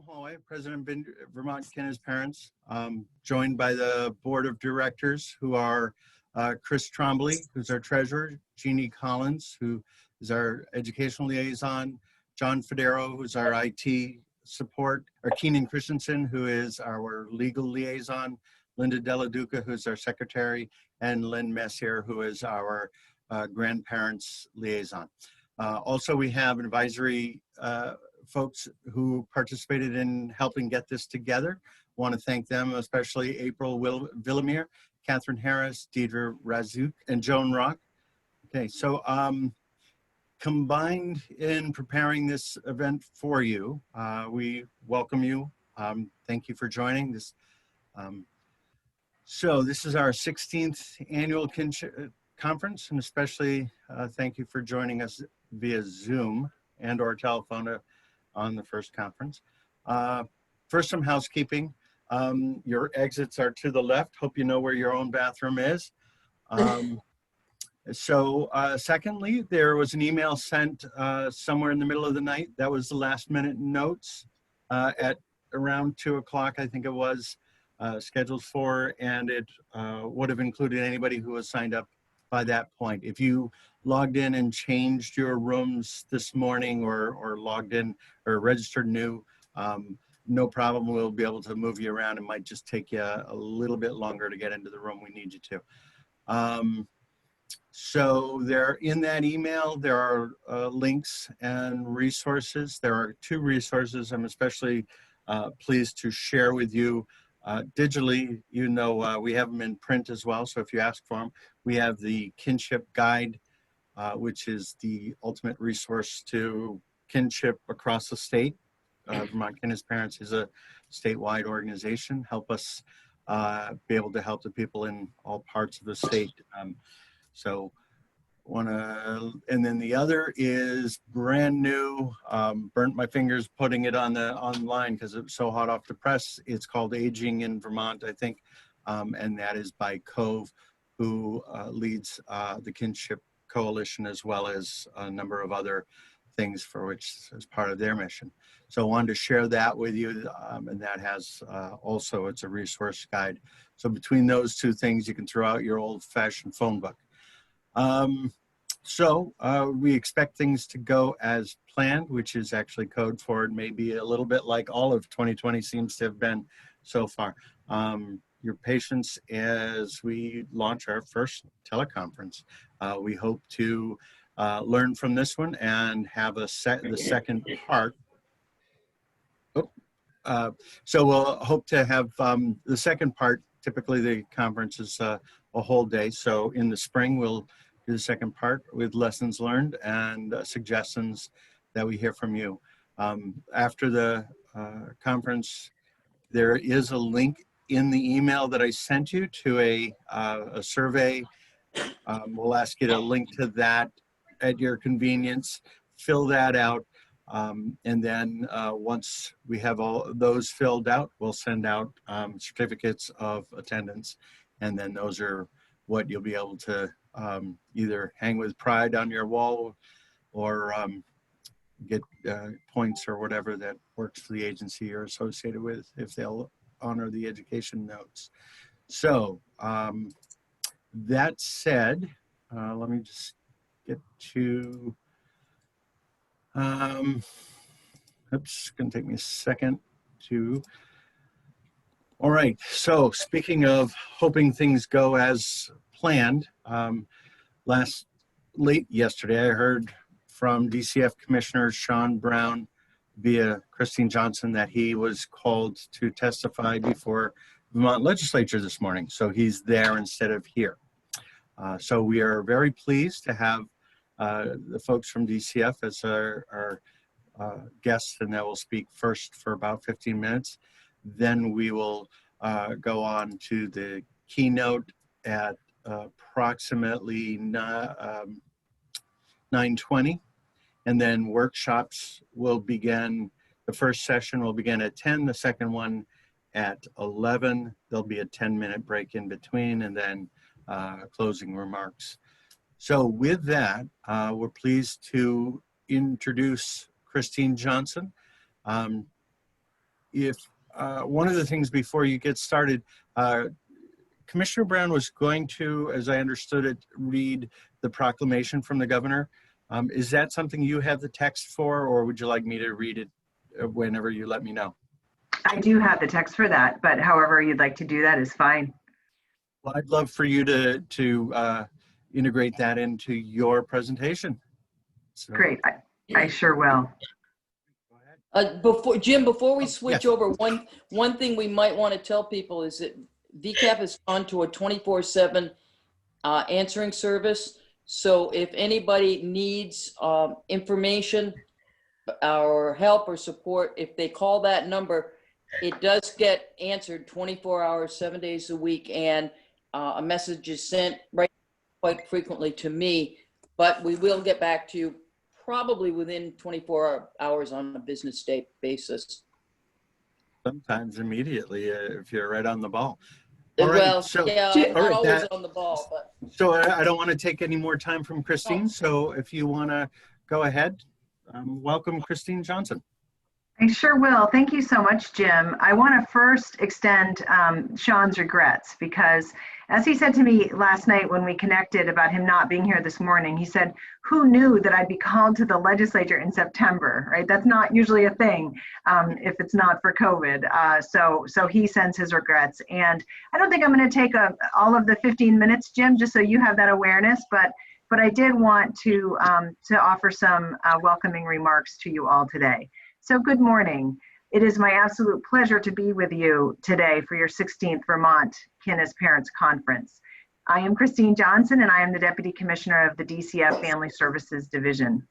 Hallway, President of Vermont Kinship Parents, joined by the Board of Directors, who are Chris Trombley, who's our treasurer, Jeannie Collins, who is our educational liaison, John Federo, who's our IT support, or Keenan Christensen, who is our legal liaison, Linda Deladuca, who's our secretary, and Lynn Messier, who is our grandparents liaison. Also, we have advisory folks who participated in helping get this together. Want to thank them, especially April Villamere, Catherine Harris, Deidre Razuk, and Joan Rock. Okay, so combined in preparing this event for you, we welcome you. Thank you for joining this. So this is our 16th annual Kinship conference, and especially thank you for joining us via Zoom and or telephone on the first conference. First, some housekeeping. Your exits are to the left. Hope you know where your own bathroom is. Secondly, there was an email sent somewhere in the middle of the night. That was the last minute notes at around 2 o'clock, I think it was, scheduled for, and it would have included anybody who was signed up by that point. If you logged in and changed your rooms this morning or logged in or registered new, no problem. We'll be able to move you around. It might just take you a little bit longer to get into the room we need you to. So there in that email, there are links and resources. There are 2 resources I'm especially pleased to share with you. Digitally, you know, we have them in print as well. So if you ask for them, we have the Kinship Guide, which is the ultimate resource to kinship across the state. Vermont Kinship Parents is a statewide organization. Help us be able to help the people in all parts of the state. And then the other is brand new, burnt my fingers putting it on the online because it was so hot off the press. It's called Aging in Vermont, I think. And that is by Cove, who leads the Kinship Coalition, as well as a number of other things for which is part of their mission. So I wanted to share that with you, and that has also, it's a resource guide. So between those 2 things, you can throw out your old-fashioned phone book. We expect things to go as planned, which is actually code for it, maybe a little bit like all of 2020 seems to have been so far. Your patience as we launch our first teleconference. We hope to learn from this one and have the second part. So we'll hope to have the second part. Typically the conference is a whole day. So in the spring, we'll do the second part with lessons learned and suggestions that we hear from you. After the conference, there is a link in the email that I sent you to a survey. We'll ask you to link to that at your convenience, fill that out. And then once we have all those filled out, we'll send out certificates of attendance. And then those are what you'll be able to either hang with pride on your wall or get points or whatever that works for the agency you're associated with, if they'll honor the education notes. So that said, let me just get to, oops, gonna take me a second to, all right, so speaking of hoping things go as planned, late yesterday, I heard from DCF Commissioner Sean Brown via Christine Johnson that he was called to testify before Vermont Legislature this morning. So he's there instead of here. So we are very pleased to have the folks from DCF as our guests, and that will speak first for about 15 minutes. Then we will go on to the keynote at approximately 9:20, and then workshops will begin. The first session will begin at 10, the second one at 11. There'll be a 10-minute break in between, and then closing remarks. So with that, we're pleased to introduce Christine Johnson. if one of the things before you get started, Commissioner Brown was going to, as I understood it, read the proclamation from the governor. Is that something you have the text for, or would you like me to read it whenever you let me know? I do have the text for that, but however you'd like to do that is fine. Well, I'd love for you to integrate that into your presentation. So, Great, I sure will. Before we switch yes. over, one thing we might want to tell people is that VKAP has gone to a 24/7 answering service. So if anybody needs information or help or support, if they call that number, it does get answered 24 hours, 7 days a week, and a message is sent quite frequently to me, but we will get back to you probably within 24 hours on a business day basis. Sometimes immediately if you're right on the ball. All right, Well, so, yeah, I'm not always on the ball, but. So I don't want to take any more time from Christine. So if you want to go ahead, welcome Christine Johnson. I sure will. Thank you so much, Jim. I want to first extend Sean's regrets because as he said to me last night when we connected about him not being here this morning, he said, who knew that I'd be called to the legislature in September, right? That's not usually a thing if it's not for COVID. So he sends his regrets. And I don't think I'm going to take all of the 15 minutes, Jim, just so you have that awareness, but I did want to offer some welcoming remarks to you all today. So good morning. It is my absolute pleasure to be with you today for your 16th Vermont Kinship Parents Conference. I am Christine Johnson and I am the Deputy Commissioner of the DCF Family Services Division.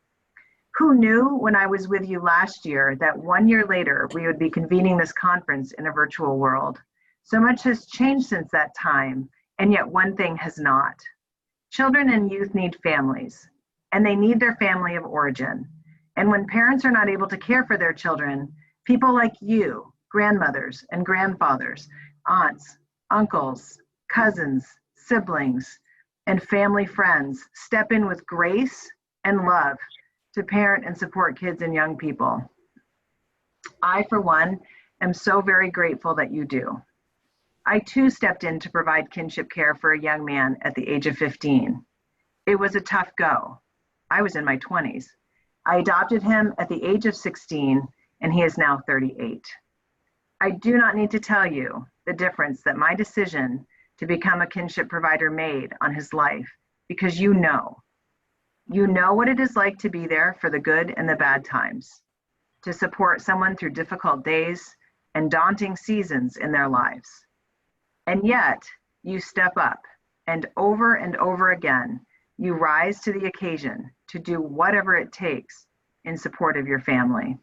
Who knew when I was with you last year that 1 year later we would be convening this conference in a virtual world? So much has changed since that time, and yet one thing has not. Children and youth need families, and they need their family of origin. And when parents are not able to care for their children, people like you, grandmothers and grandfathers, aunts, uncles, cousins, siblings, and family friends step in with grace and love to parent and support kids and young people. I, for one, am so very grateful that you do. I too stepped in to provide kinship care for a young man at the age of 15. It was a tough go. I was in my 20s. I adopted him at the age of 16, and he is now 38. I do not need to tell you the difference that my decision to become a kinship provider made on his life, because you know what it is like to be there for the good and the bad times, to support someone through difficult days and daunting seasons in their lives. And yet, you step up, and over again, you rise to the occasion to do whatever it takes in support of your family.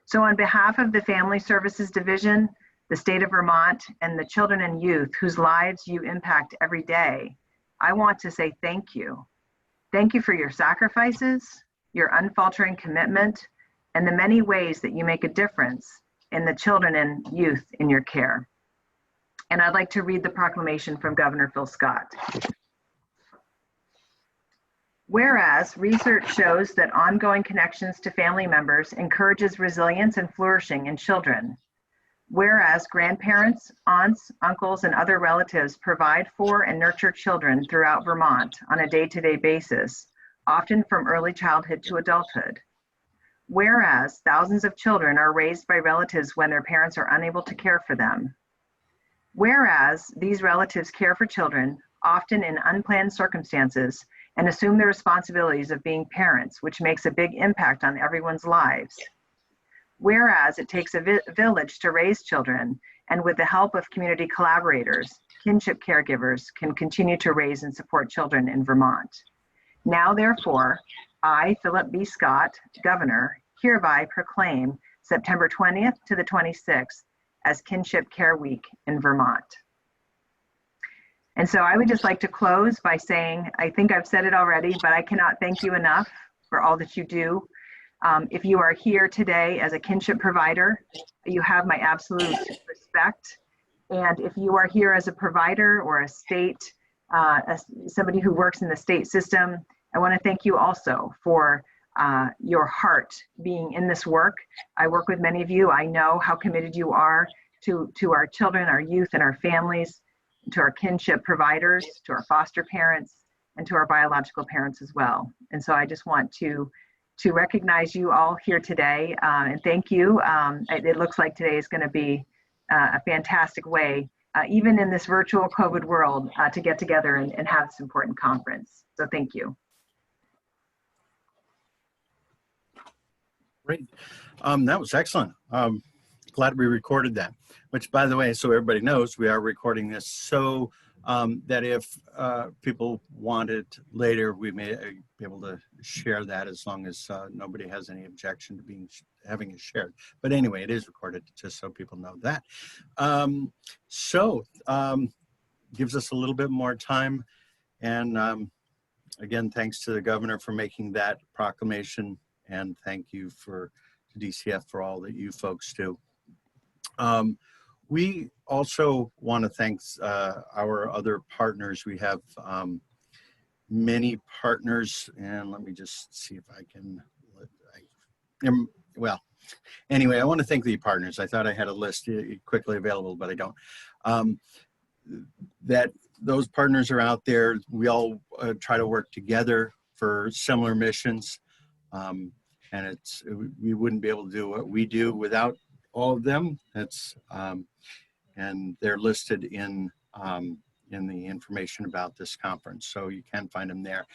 So on behalf of the Family Services Division, the state of Vermont, and the children and youth whose lives you impact every day, I want to say thank you. Thank you for your sacrifices, your unfaltering commitment, and the many ways that you make a difference in the children and youth in your care. And I'd like to read the proclamation from Governor Phil Scott. Whereas research shows that ongoing connections to family members encourages resilience and flourishing in children. Whereas grandparents, aunts, uncles, and other relatives provide for and nurture children throughout Vermont on a day-to-day basis, often from early childhood to adulthood. Whereas thousands of children are raised by relatives when their parents are unable to care for them. Whereas these relatives care for children, often in unplanned circumstances, and assume the responsibilities of being parents, which makes a big impact on everyone's lives. Whereas it takes a village to raise children, and with the help of community collaborators, kinship caregivers can continue to raise and support children in Vermont. Now, therefore, I, Philip B. Scott, Governor, hereby proclaim September 20th to the 26th as Kinship Care Week in Vermont. And so I would just like to close by saying, I think I've said it already, but I cannot thank you enough for all that you do. If you are here today as a kinship provider, you have my absolute respect. And if you are here as a provider or a state, somebody who works in the state system, I want to thank you also for your heart being in this work. I work with many of you. I know how committed you are to our children, our youth, and our families, to our kinship providers, to our foster parents, and to our biological parents as well. And so I just want to recognize you all here today and thank you. It looks like today is going to be a fantastic way, even in this virtual COVID world, to get together and have this important conference. So thank you. Great. That was excellent. Glad we recorded that, which, by the way, so everybody knows, we are recording this so that if people want it later, we may be able to share that, as long as nobody has any objection to having it shared. But anyway, it is recorded, just so people know that. Gives us a little bit more time. And again, thanks to the governor for making that proclamation. And thank you to DCF for all that you folks do. We also want to thank our other partners. We have many partners, and let me just see if I can, well, anyway, I want to thank the partners. I thought I had a list quickly available, but I don't. That those partners are out there. We all try to work together for similar missions. And we wouldn't be able to do what we do without all of them. And they're listed in the information about this conference, so you can find them there.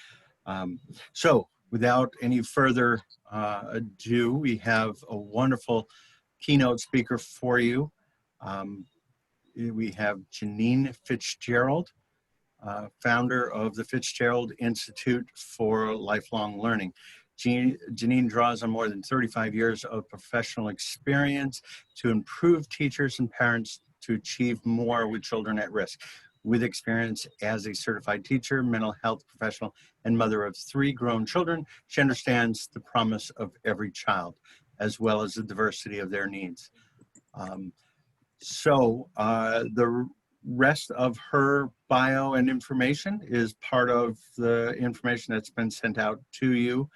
So without any further ado, we have a wonderful keynote speaker for you. We have Janine Fitzgerald, founder of the Fitzgerald Institute for Lifelong Learning. Janine draws on more than 35 years of professional experience to improve teachers and parents to achieve more with children at risk. With experience as a certified teacher, mental health professional, and mother of 3 grown children, she understands the promise of every child, as well as the diversity of their needs. The rest of her bio and information is part of the information that's been sent out to you.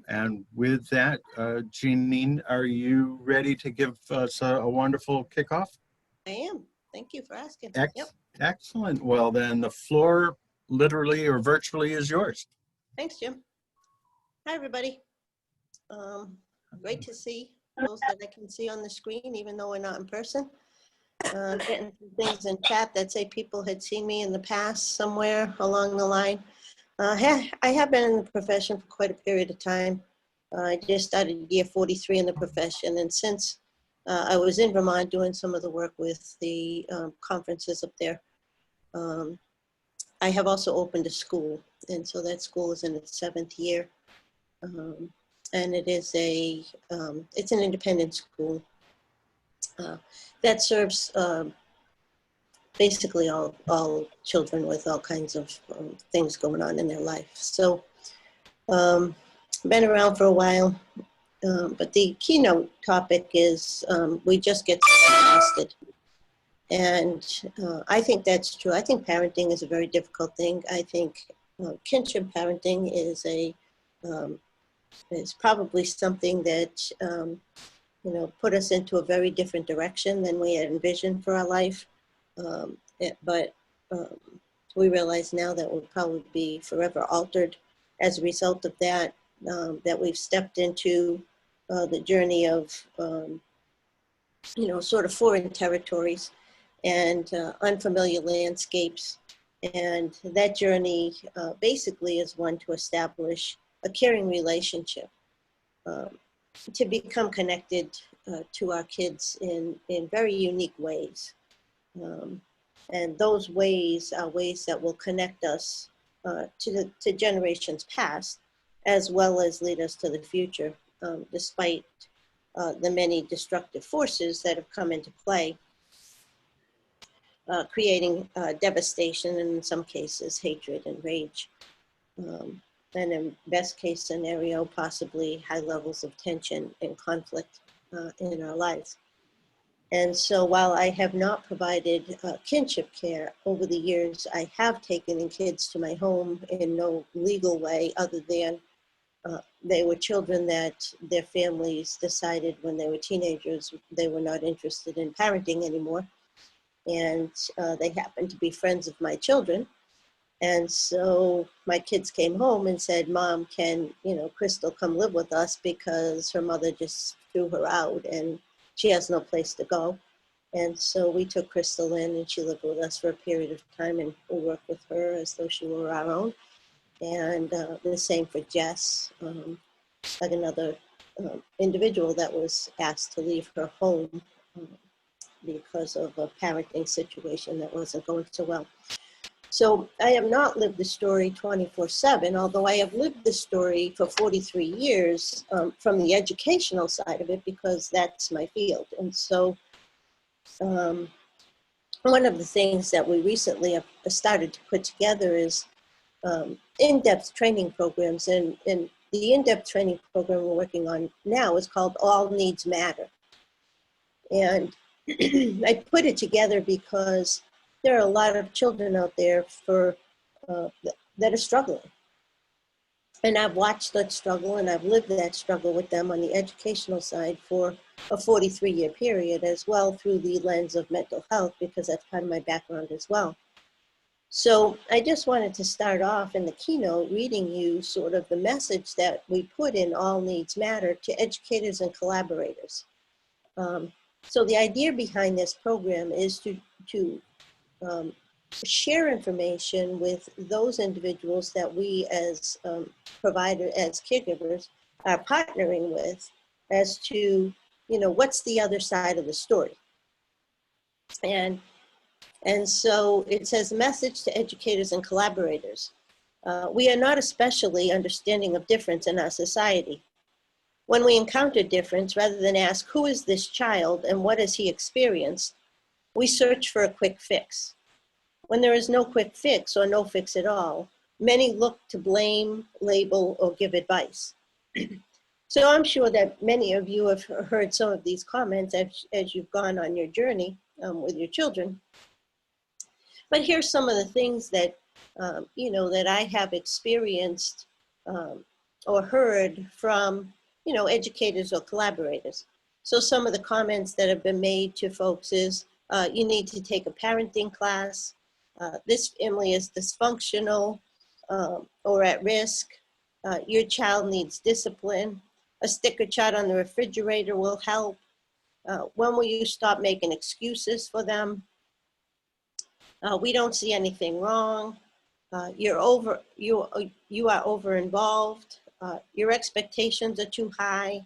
And with that, Janine, are you ready to give us a wonderful kickoff? I am. Thank you for asking. Yep. Excellent. Well, then the floor literally or virtually is yours. Thanks, Jim. Hi, everybody. Great to see those that I can see on the screen, even though we're not in person. Getting some things in chat that say people had seen me in the past somewhere along the line. I have been in the profession for quite a period of time. I just started year 43 in the profession, and since I was in Vermont doing some of the work with the conferences up there, I have also opened a school, and so that school is in its 7th year, and it is it's an independent school that serves basically all children with all kinds of things going on in their life. So been around for a while, but the keynote topic is we just get exhausted. And I think that's true. I think parenting is a very difficult thing. I think kinship parenting is probably something that put us into a very different direction than we had envisioned for our life. But we realize now that we'll probably be forever altered as a result of that, that we've stepped into the journey of, sort of foreign territories and unfamiliar landscapes. And that journey basically is one to establish a caring relationship, to become connected to our kids in very unique ways. And those ways are ways that will connect us to generations past, as well as lead us to the future, despite the many destructive forces that have come into play, creating devastation and in some cases hatred and rage. And in best case scenario, possibly high levels of tension and conflict in our lives. And so while I have not provided kinship care over the years, I have taken in kids to my home in no legal way other than They were children that their families decided when they were teenagers they were not interested in parenting anymore. And they happened to be friends of my children. And so my kids came home and said, Mom, can, Crystal come live with us because her mother just threw her out and she has no place to go. And so we took Crystal in and she lived with us for a period of time and we worked with her as though she were our own. And the same for Jess, like another individual that was asked to leave her home because of a parenting situation that wasn't going so well. So I have not lived the story 24/7, although I have lived the story for 43 years from the educational side of it because that's my field. And so one of the things that we recently have started to put together is in-depth training programs. And the in-depth training program we're working on now is called All Needs Matter. And I put it together because there are a lot of children out there that are struggling. And I've watched that struggle and I've lived that struggle with them on the educational side for a 43-year period as well through the lens of mental health because that's part of my background as well. So I just wanted to start off in the keynote reading you sort of the message that we put in All Needs Matter to educators and collaborators. So the idea behind this program is to share information with those individuals that we as providers, as caregivers, are partnering with as to, what's the other side of the story. And so it says, message to educators and collaborators. We are not especially understanding of difference in our society. When we encounter difference, rather than ask, who is this child and what has he experienced, we search for a quick fix. When there is no quick fix or no fix at all, many look to blame, label, or give advice. So I'm sure that many of you have heard some of these comments as you've gone on your journey with your children. But here's some of the things that, that I have experienced or heard from, educators or collaborators. So some of the comments that have been made to folks is, you need to take a parenting class. This family is dysfunctional or at risk. Your child needs discipline. A sticker chart on the refrigerator will help. When will you stop making excuses for them? We don't see anything wrong. You are over involved. Your expectations are too high.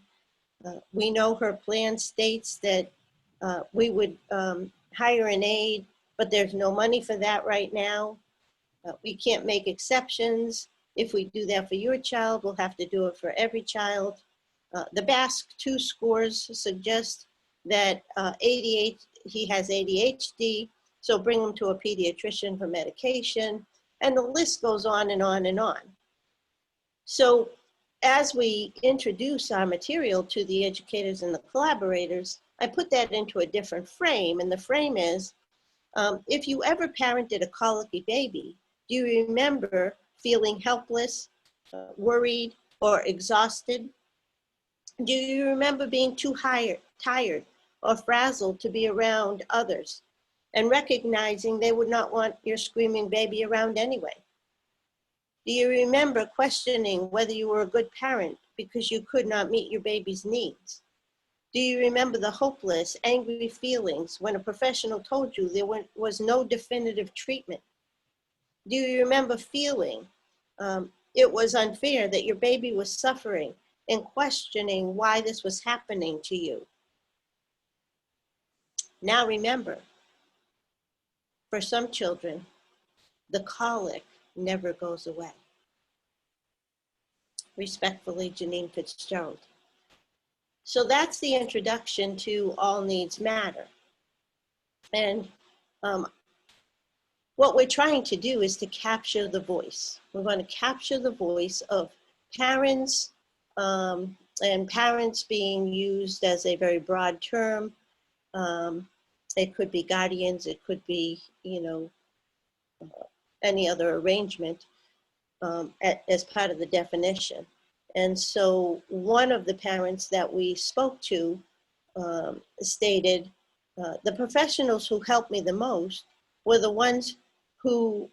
We know her plan states that we would hire an aide, but there's no money for that right now. We can't make exceptions. If we do that for your child, we'll have to do it for every child. The BASC-2 scores suggest that he has ADHD, so bring him to a pediatrician for medication, and the list goes on and on and on. So as we introduce our material to the educators and the collaborators, I put that into a different frame, and the frame is, if you ever parented a colicky baby, do you remember feeling helpless, worried, or exhausted? Do you remember being too tired or frazzled to be around others and recognizing they would not want your screaming baby around anyway? Do you remember questioning whether you were a good parent because you could not meet your baby's needs? Do you remember the hopeless, angry feelings when a professional told you there was no definitive treatment? Do you remember feeling it was unfair that your baby was suffering and questioning why this was happening to you? Now remember, for some children, the colic never goes away. Respectfully, Janine Fitzgerald. So that's the introduction to All Needs Matter. And what we're trying to do is to capture the voice. We're going to capture the voice of parents, and parents being used as a very broad term. It could be guardians, it could be, any other arrangement as part of the definition. And so one of the parents that we spoke to stated, the professionals who helped me the most were the ones who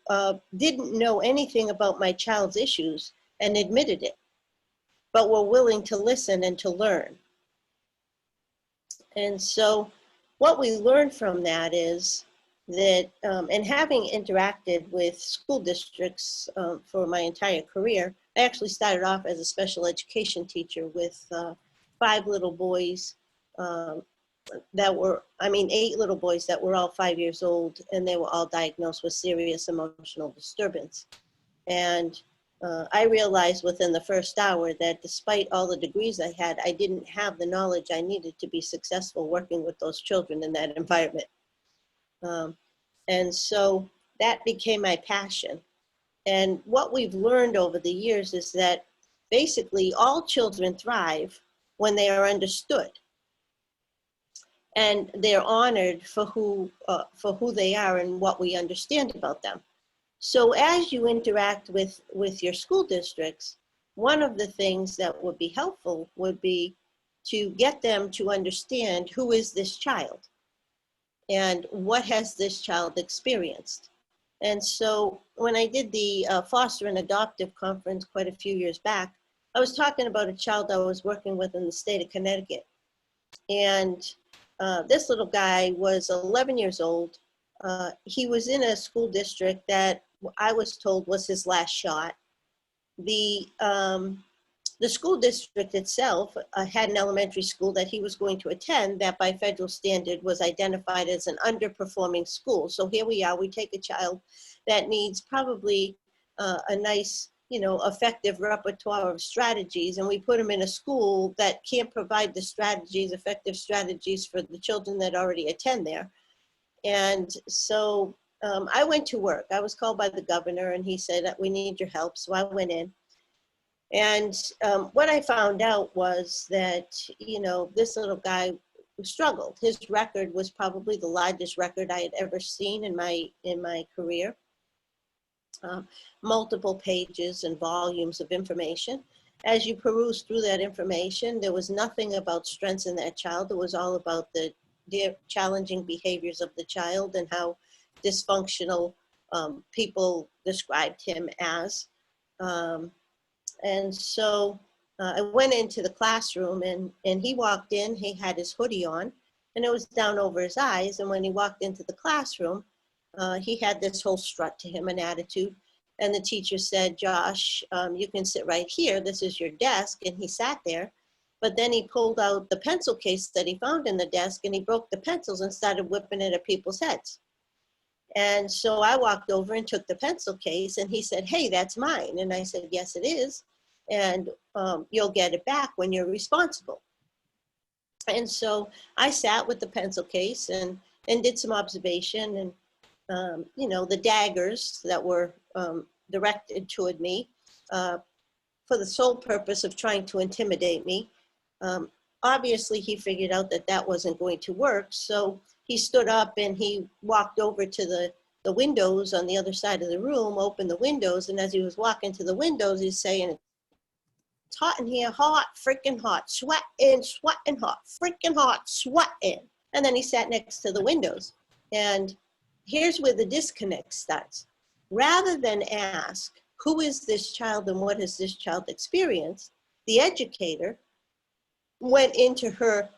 didn't know anything about my child's issues and admitted it, but were willing to listen and to learn. And so what we learned from that is that, and having interacted with school districts for my entire career, I actually started off as a special education teacher with 5 little boys that were, 8 little boys that were all 5 years old, and they were all diagnosed with serious emotional disturbance. And I realized within the first hour that despite all the degrees I had, I didn't have the knowledge I needed to be successful working with those children in that environment. And so that became my passion. And what we've learned over the years is that basically all children thrive when they are understood and they're honored for who they are and what we understand about them. So as you interact with your school districts, one of the things that would be helpful would be to get them to understand who is this child and what has this child experienced. And so when I did the foster and adoptive conference quite a few years back, I was talking about a child I was working with in the state of Connecticut. And this little guy was 11 years old. He was in a school district that I was told was his last shot. The school district itself had an elementary school that he was going to attend that by federal standard was identified as an underperforming school. So here we are, we take a child that needs probably a nice, effective repertoire of strategies, and we put him in a school that can't provide the strategies, effective strategies for the children that already attend there. And so I went to work. I was called by the governor and he said, we need your help. So I went in. And what I found out was that, this little guy struggled. His record was probably the largest record I had ever seen in my career. Multiple pages and volumes of information. As you peruse through that information, there was nothing about strengths in that child. It was all about the challenging behaviors of the child and how dysfunctional people described him as. And so I went into the classroom and he walked in, he had his hoodie on and it was down over his eyes. And when he walked into the classroom, he had this whole strut to him, an attitude. And the teacher said, Josh, you can sit right here. This is your desk. And he sat there. But then he pulled out the pencil case that he found in the desk and he broke the pencils and started whipping it at people's heads. And so I walked over and took the pencil case and he said, hey, that's mine. And I said, yes, it is. And you'll get it back when you're responsible. And so I sat with the pencil case and did some observation and, the daggers that were directed toward me for the sole purpose of trying to intimidate me. Obviously, he figured out that that wasn't going to work. So he stood up and he walked over to the windows on the other side of the room, opened the windows. And as he was walking to the windows, he's saying, it's hot in here, hot, freaking hot, sweating hot, freaking hot, sweating. And then he sat next to the windows. And here's where the disconnect starts. Rather than ask, who is this child and what has this child experienced? The educator went into her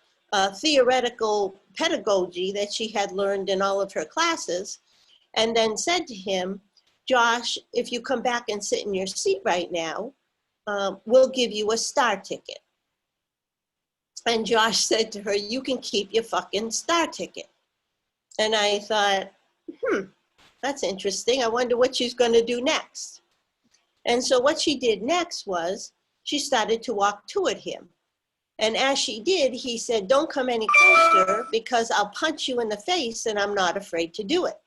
theoretical pedagogy that she had learned in all of her classes and then said to him, Josh, if you come back and sit in your seat right now, we'll give you a star ticket. And Josh said to her, you can keep your fucking star ticket. And I thought, that's interesting. I wonder what she's going to do next. And so what she did next was she started to walk toward him. And as she did, he said, don't come any closer because I'll punch you in the face and I'm not afraid to do it.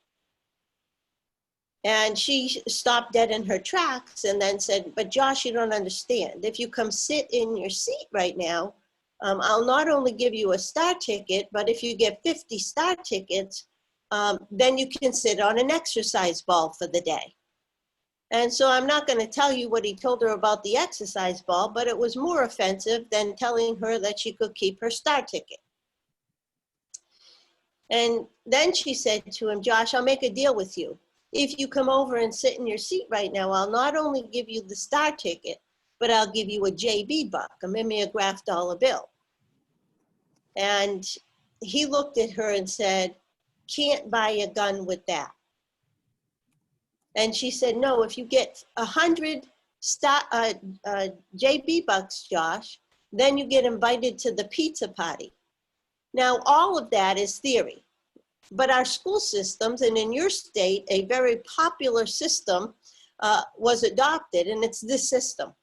And she stopped dead in her tracks and then said, but Josh, you don't understand. If you come sit in your seat right now, I'll not only give you a star ticket, but if you get 50 star tickets, then you can sit on an exercise ball for the day. And so I'm not going to tell you what he told her about the exercise ball, but it was more offensive than telling her that she could keep her star ticket. And then she said to him, Josh, I'll make a deal with you. If you come over and sit in your seat right now, I'll not only give you the star ticket, but I'll give you a JB buck, a mimeograph dollar bill. And he looked at her and said, can't buy a gun with that. And she said, no, if you get 100 JB bucks, Josh, then you get invited to the pizza party. Now, all of that is theory, but our school systems, and in your state, a very popular system was adopted, and it's this system.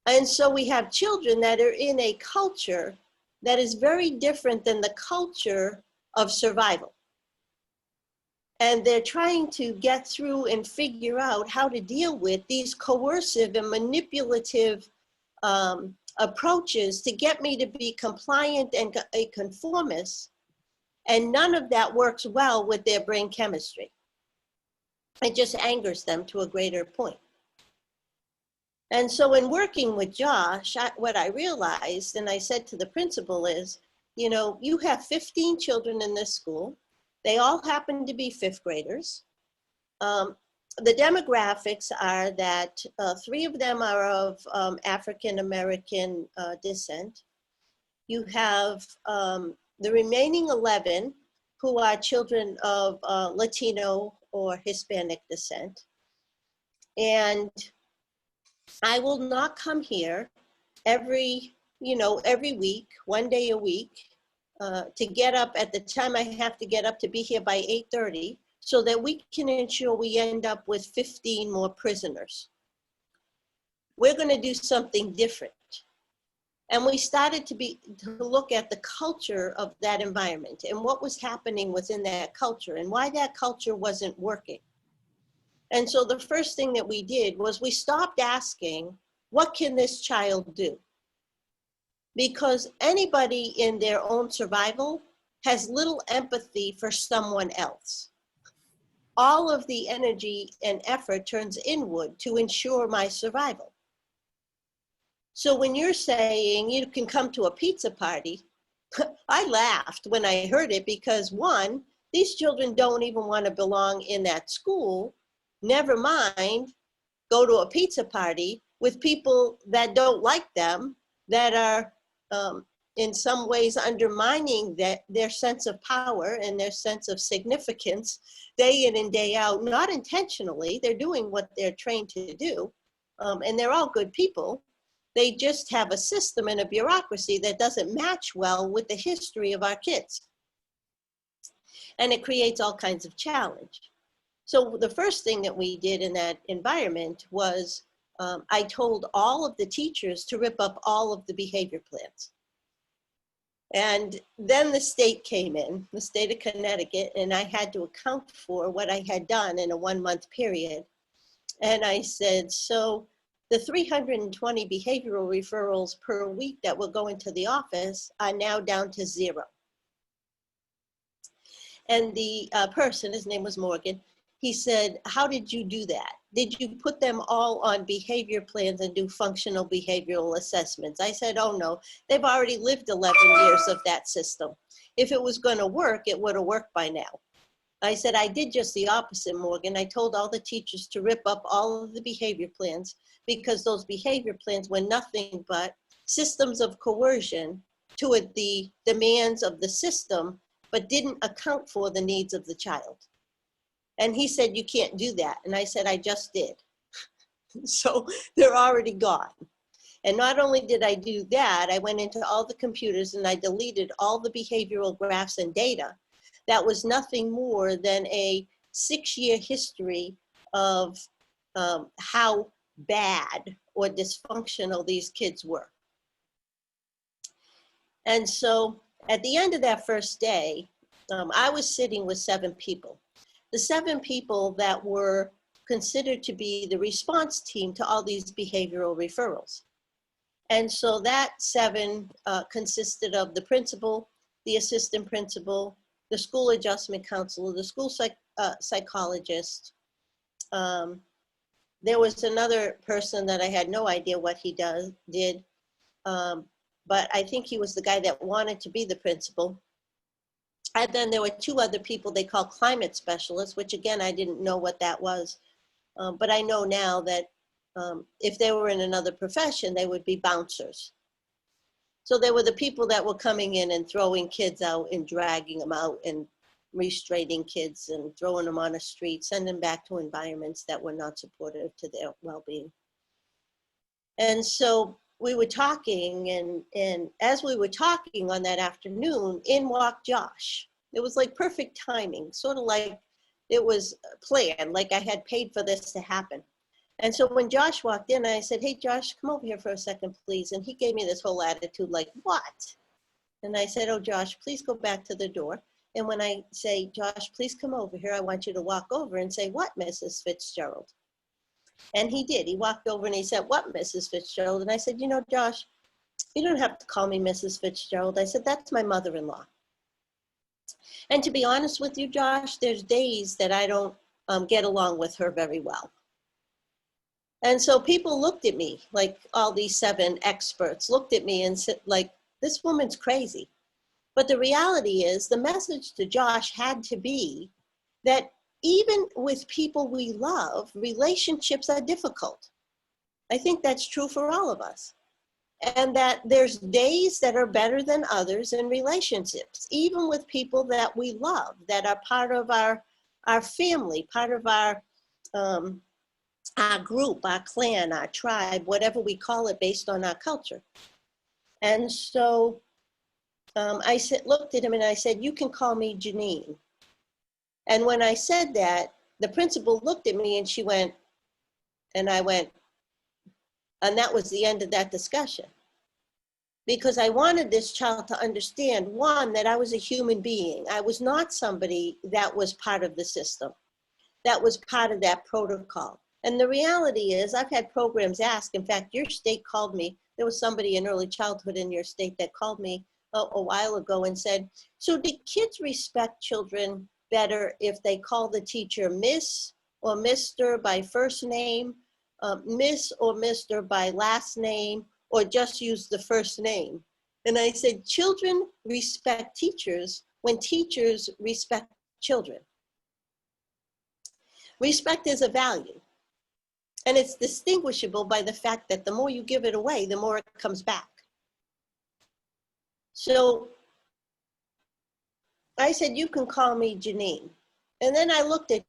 And so we have children that are in a culture that is very different than the culture of survival. And they're trying to get through and figure out how to deal with these coercive and manipulative approaches to get me to be compliant and a conformist. And none of that works well with their brain chemistry. It just angers them to a greater point. And so in working with Josh, what I realized, and I said to the principal is, you know, you have 15 children in this school. They all happen to be fifth graders. The demographics are that 3 of them are of African-American descent. You have the remaining 11 who are children of Latino or Hispanic descent. And I will not come here every week, 1 day a week, to get up at the time I have to get up to be here by 8:30 so that we can ensure we end up with 15 more prisoners. We're going to do something different. And we started to look at the culture of that environment and what was happening within that culture and why that culture wasn't working. And so the first thing that we did was we stopped asking, what can this child do? Because anybody in their own survival has little empathy for someone else. All of the energy and effort turns inward to ensure my survival. So when you're saying you can come to a pizza party, I laughed when I heard it because 1, these children don't even want to belong in that school, never mind go to a pizza party with people that don't like them, that are in some ways undermining their sense of power and their sense of significance day in and day out, not intentionally. They're doing what they're trained to do, and they're all good people. They just have a system and a bureaucracy that doesn't match well with the history of our kids. And it creates all kinds of challenge. So the first thing that we did in that environment was I told all of the teachers to rip up all of the behavior plans. And then the state came in, the state of Connecticut, and I had to account for what I had done in a 1-month period. And I said, so the 320 behavioral referrals per week that were going to the office are now down to 0. And the person, his name was Morgan, he said, how did you do that? Did you put them all on behavior plans and do functional behavioral assessments? I said, oh no, they've already lived 11 years of that system. If it was going to work, it would have worked by now. I said, I did just the opposite, Morgan. I told all the teachers to rip up all of the behavior plans because those behavior plans were nothing but systems of coercion to the demands of the system, but didn't account for the needs of the child. And he said, you can't do that. And I said, I just did. So they're already gone. And not only did I do that, I went into all the computers and I deleted all the behavioral graphs and data. That was nothing more than a 6-year history of how bad or dysfunctional these kids were. And so at the end of that first day, I was sitting with 7 people. The 7 people that were considered to be the response team to all these behavioral referrals. And so that 7 consisted of the principal, the assistant principal, the school adjustment counselor, the school psychologist, there was another person that I had no idea what he did. But I think he was the guy that wanted to be the principal. And then there were two other people they call climate specialists, which again, I didn't know what that was. But I know now that if they were in another profession, they would be bouncers. So they were the people that were coming in and throwing kids out and dragging them out and restraining kids and throwing them on a street, sending them back to environments that were not supportive to their well-being. And so we were talking, and as we were talking on that afternoon, in walked Josh. It was like perfect timing, sort of like it was planned, like I had paid for this to happen. And so when Josh walked in, I said, "Hey, Josh, come over here for a second, please." And he gave me this whole attitude like, "What?" And I said, "Oh, Josh, please go back to the door. And when I say, Josh, please come over here, I want you to walk over and say, 'What, Mrs. Fitzgerald?'" And he did. He walked over and he said, "What, Mrs. Fitzgerald?" And I said, "You know, Josh, you don't have to call me Mrs. Fitzgerald." I said, "That's my mother-in-law." And to be honest with you, Josh, there's days that I don't get along with her very well. And so people looked at me, like all these 7 experts looked at me and said, like, "This woman's crazy." But the reality is the message to Josh had to be that even with people we love, relationships are difficult. I think that's true for all of us. And that there's days that are better than others in relationships, even with people that we love, that are part of our family, part of our group, our clan, our tribe, whatever we call it based on our culture. And so I looked at him and I said, "You can call me Janine." And when I said that, the principal looked at me and she went, and I went, and that was the end of that discussion. Because I wanted this child to understand, one, that I was a human being. I was not somebody that was part of the system, that was part of that protocol. And the reality is, I've had programs ask, in fact, your state called me. There was somebody in early childhood in your state that called me a while ago and said, "So do kids respect children better if they call the teacher Miss or Mr. by first name, Miss or Mr. by last name, or just use the first name?" And I said, children respect teachers when teachers respect children. Respect is a value. And it's distinguishable by the fact that the more you give it away, the more it comes back. So I said, "You can call me Janine." And then I looked at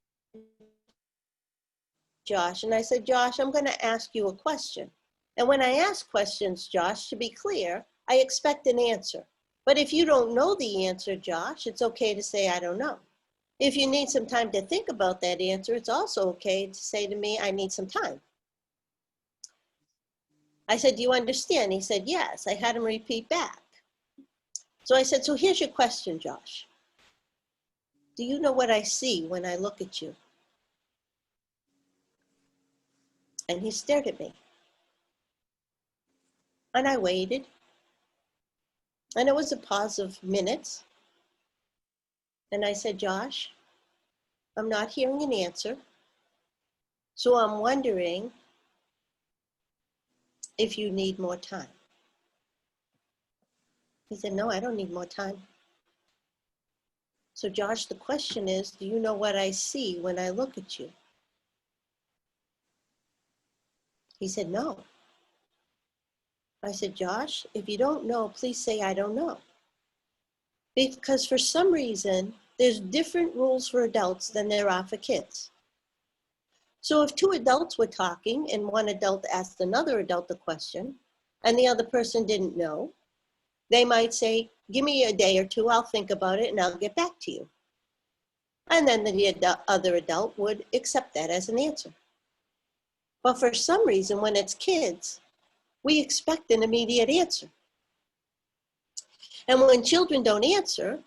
Josh and I said, "Josh, I'm going to ask you a question. And when I ask questions, Josh, to be clear, I expect an answer. But if you don't know the answer, Josh, it's okay to say, 'I don't know.' If you need some time to think about that answer, it's also okay to say to me, 'I need some time.'" I said, "Do you understand?" He said, "Yes." I had him repeat back. So I said, "So here's your question, Josh. Do you know what I see when I look at you?" And he stared at me. And I waited. And it was a pause of minutes. And I said, "Josh, I'm not hearing an answer. So I'm wondering if you need more time." He said, "No, I don't need more time." So Josh, the question is, do you know what I see when I look at you? He said, "No." I said, "Josh, if you don't know, please say, 'I don't know.' Because for some reason, there's different rules for adults than there are for kids. So if 2 adults were talking and one adult asked another adult a question and the other person didn't know, they might say, "Give me a day or 2, I'll think about it and I'll get back to you." And then the other adult would accept that as an answer. But for some reason, when it's kids, we expect an immediate answer. And when children don't answer,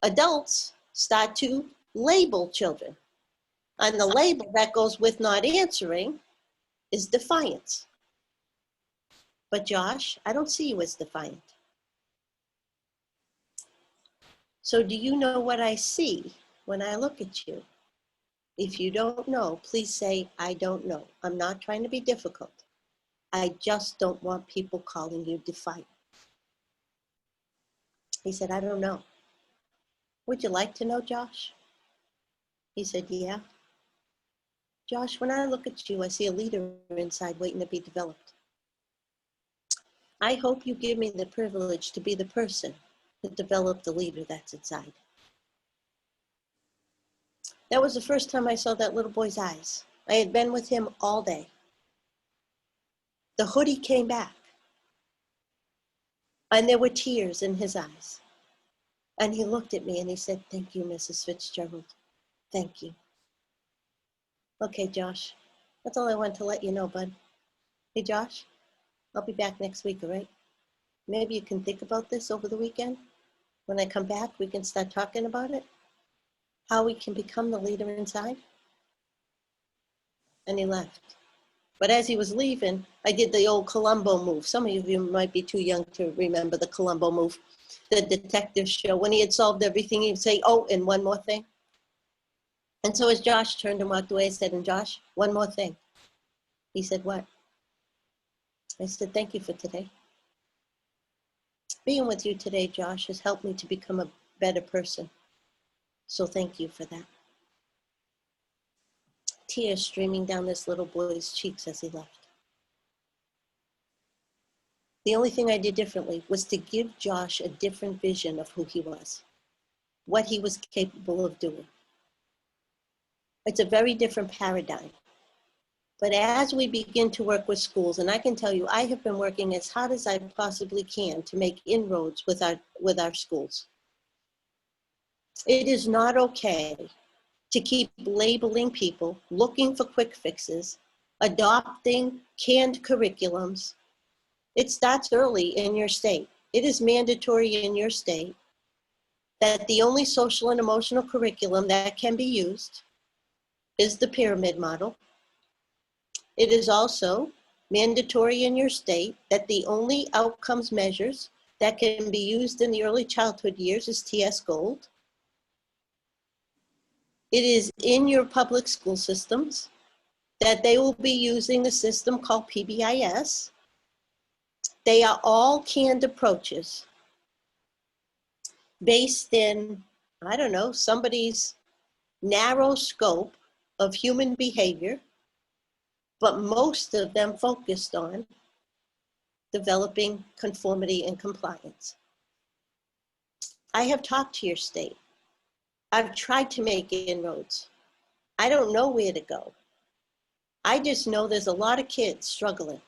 adults start to label children. And the label that goes with not answering is defiance. But Josh, I don't see you as defiant. So do you know what I see when I look at you? If you don't know, please say, I don't know. I'm not trying to be difficult. I just don't want people calling you defiant. He said, I don't know. Would you like to know, Josh? He said, yeah. Josh, when I look at you, I see a leader inside waiting to be developed. I hope you give me the privilege to be the person to develop the leader that's inside. That was the first time I saw that little boy's eyes. I had been with him all day. The hoodie came back, and there were tears in his eyes. And he looked at me and he said, thank you, Mrs. Fitzgerald. Thank you. Okay, Josh, that's all I want to let you know, bud. Hey, Josh, I'll be back next week, all right? Maybe you can think about this over the weekend. When I come back, we can start talking about it. How we can become the leader inside. And he left. But as he was leaving, I did the old Columbo move. Some of you might be too young to remember the Columbo move, the detective show. When he had solved everything, he'd say, oh, and one more thing. And so as Josh turned and walked away, I said, and Josh, one more thing. He said, what? I said, thank you for today. Being with you today, Josh, has helped me to become a better person. So thank you for that. Tears streaming down this little boy's cheeks as he left. The only thing I did differently was to give Josh a different vision of who he was, what he was capable of doing. It's a very different paradigm. But as we begin to work with schools, and I can tell you, I have been working as hard as I possibly can to make inroads with our schools. It is not okay to keep labeling people, looking for quick fixes, adopting canned curriculums. It starts early in your state. It is mandatory in your state that the only social and emotional curriculum that can be used is the pyramid model. It is also mandatory in your state that the only outcomes measures that can be used in the early childhood years is TS Gold. It is in your public school systems that they will be using a system called PBIS. They are all canned approaches based in, I don't know, somebody's narrow scope of human behavior, but most of them focused on developing conformity and compliance. I have talked to your state. I've tried to make inroads. I don't know where to go. I just know there's a lot of kids struggling.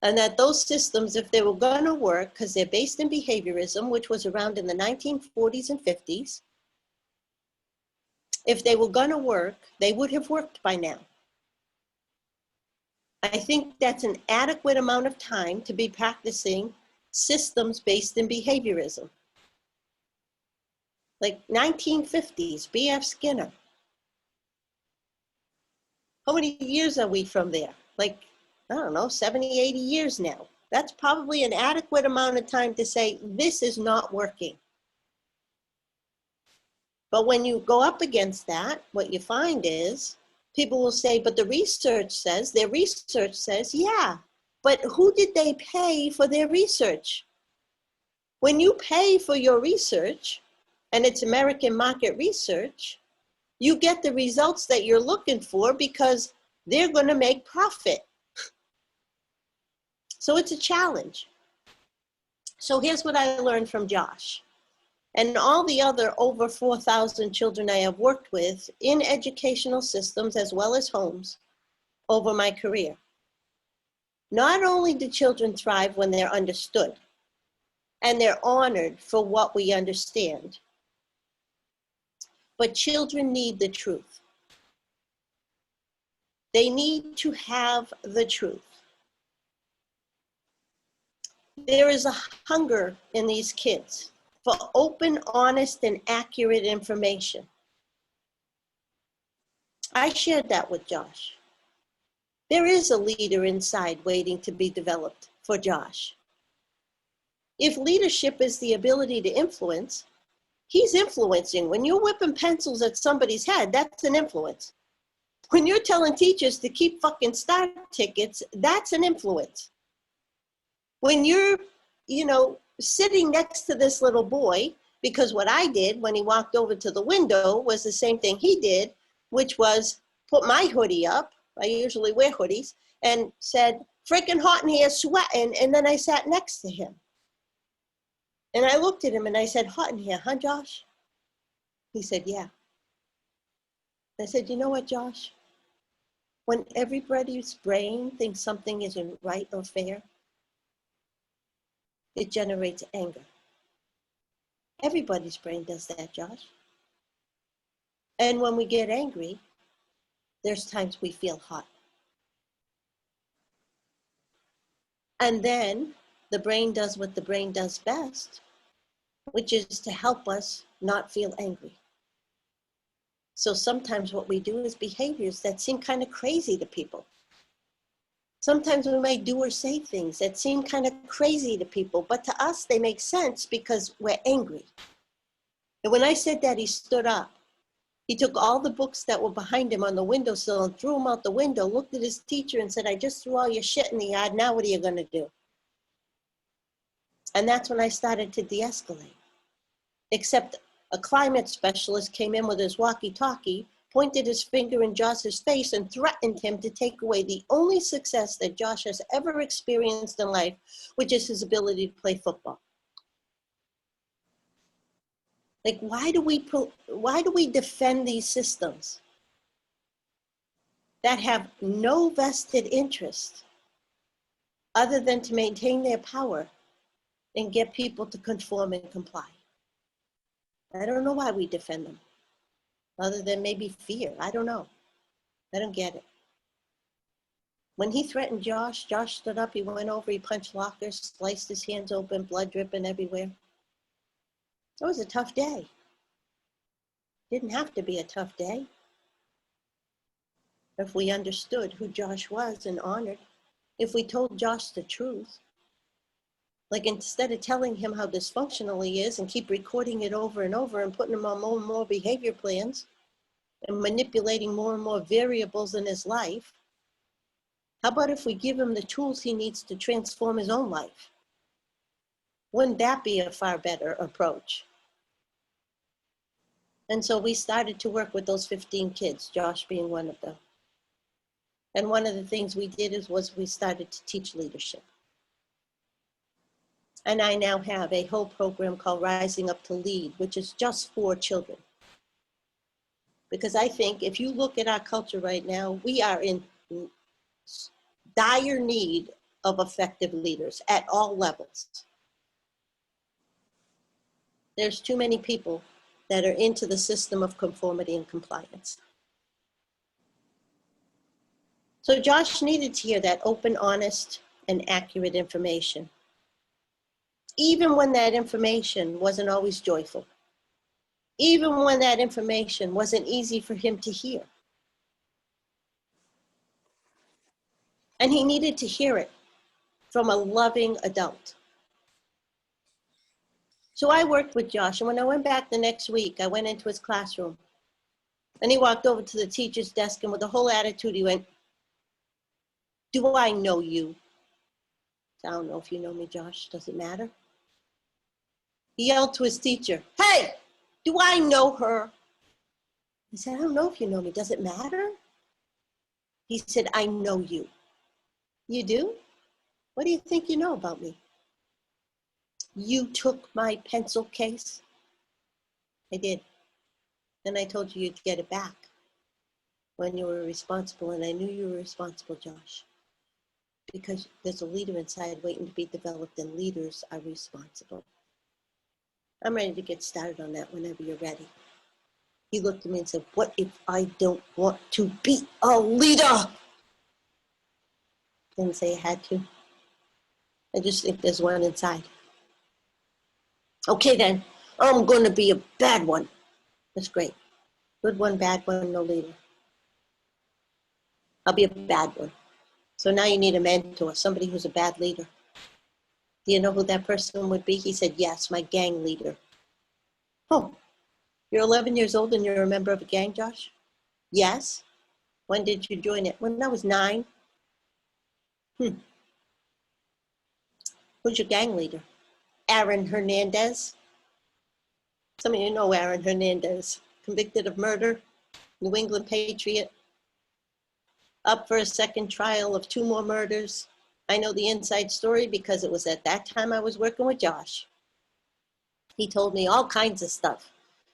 And that those systems, if they were going to work, because they're based in behaviorism, which was around in the 1940s and 50s, if they were going to work, they would have worked by now. I think that's an adequate amount of time to be practicing systems based in behaviorism. Like 1950s, B.F. Skinner. How many years are we from there? Like, I don't know, 70, 80 years now. That's probably an adequate amount of time to say, this is not working. But when you go up against that, what you find is people will say, but the research says, their research says, yeah, but who did they pay for their research? When you pay for your research, and it's American market research, you get the results that you're looking for because they're going to make profit. So it's a challenge. So here's what I learned from Josh and all the other over 4,000 children I have worked with in educational systems as well as homes over my career. Not only do children thrive when they're understood and they're honored for what we understand, but children need the truth. They need to have the truth. There is a hunger in these kids for open, honest, and accurate information. I shared that with Josh. There is a leader inside waiting to be developed for Josh. If leadership is the ability to influence, He's influencing. When you're whipping pencils at somebody's head, that's an influence. When you're telling teachers to keep fucking star tickets, that's an influence. When you're, sitting next to this little boy, because what I did when he walked over to the window was the same thing he did, which was put my hoodie up. I usually wear hoodies, and said, freaking hot in here, sweating. And then I sat next to him. And I looked at him and I said, hot in here, huh, Josh? He said, yeah. I said, you know what, Josh? When everybody's brain thinks something isn't right or fair, it generates anger. Everybody's brain does that, Josh. And when we get angry, there's times we feel hot. And then the brain does what the brain does best, which is to help us not feel angry. So sometimes what we do is behaviors that seem kind of crazy to people. Sometimes we might do or say things that seem kind of crazy to people, but to us they make sense because we're angry. And when I said that, he stood up. He took all the books that were behind him on the windowsill and threw them out the window, looked at his teacher and said, I just threw all your shit in the yard, now what are you gonna do? And that's when I started to de-escalate. Except a climate specialist came in with his walkie-talkie, pointed his finger in Josh's face and threatened him to take away the only success that Josh has ever experienced in life, which is his ability to play football. Like, why do we defend these systems that have no vested interest other than to maintain their power and get people to conform and comply? I don't know why we defend them, other than maybe fear. I don't know. I don't get it. When he threatened Josh, Josh stood up, he went over, he punched lockers, sliced his hands open, blood dripping everywhere. It was a tough day. Didn't have to be a tough day. If we understood who Josh was and honored, if we told Josh the truth, like instead of telling him how dysfunctional he is and keep recording it over and over and putting him on more and more behavior plans and manipulating more and more variables in his life, how about if we give him the tools he needs to transform his own life? Wouldn't that be a far better approach? And so we started to work with those 15 kids, Josh being one of them. And one of the things we did was we started to teach leadership. And I now have a whole program called Rising Up to Lead, which is just for children. Because I think if you look at our culture right now, we are in dire need of effective leaders at all levels. There's too many people that are into the system of conformity and compliance. So Josh needed to hear that open, honest, and accurate information, even when that information wasn't always joyful, even when that information wasn't easy for him to hear. And he needed to hear it from a loving adult. So I worked with Josh, and when I went back the next week, I went into his classroom, and he walked over to the teacher's desk, and with a whole attitude, he went, "Do I know you?" I don't know if you know me, Josh, does it matter? He yelled to his teacher, "Hey, do I know her?" He said, "I don't know if you know me, does it matter?" He said, "I know you." "You do? What do you think you know about me?" "You took my pencil case." "I did. And I told you you'd get it back when you were responsible, and I knew you were responsible, Josh, because there's a leader inside waiting to be developed, and leaders are responsible." I'm ready to get started on that whenever you're ready. He looked at me and said, "What if I don't want to be a leader?" Didn't say I had to. I just think there's one inside. "Okay then, I'm going to be a bad one." That's great. Good one, bad one, no leader. I'll be a bad one. So now you need a mentor, somebody who's a bad leader. Do you know who that person would be? He said, "Yes, my gang leader." "Oh, You're 11 years old and you're a member of a gang, Josh? Yes. When did you join it? When I was 9. Who's your gang leader? Aaron Hernandez. Some of you know Aaron Hernandez, convicted of murder, New England Patriot, up for a second trial of 2 more murders. I know the inside story because it was at that time I was working with Josh. He told me all kinds of stuff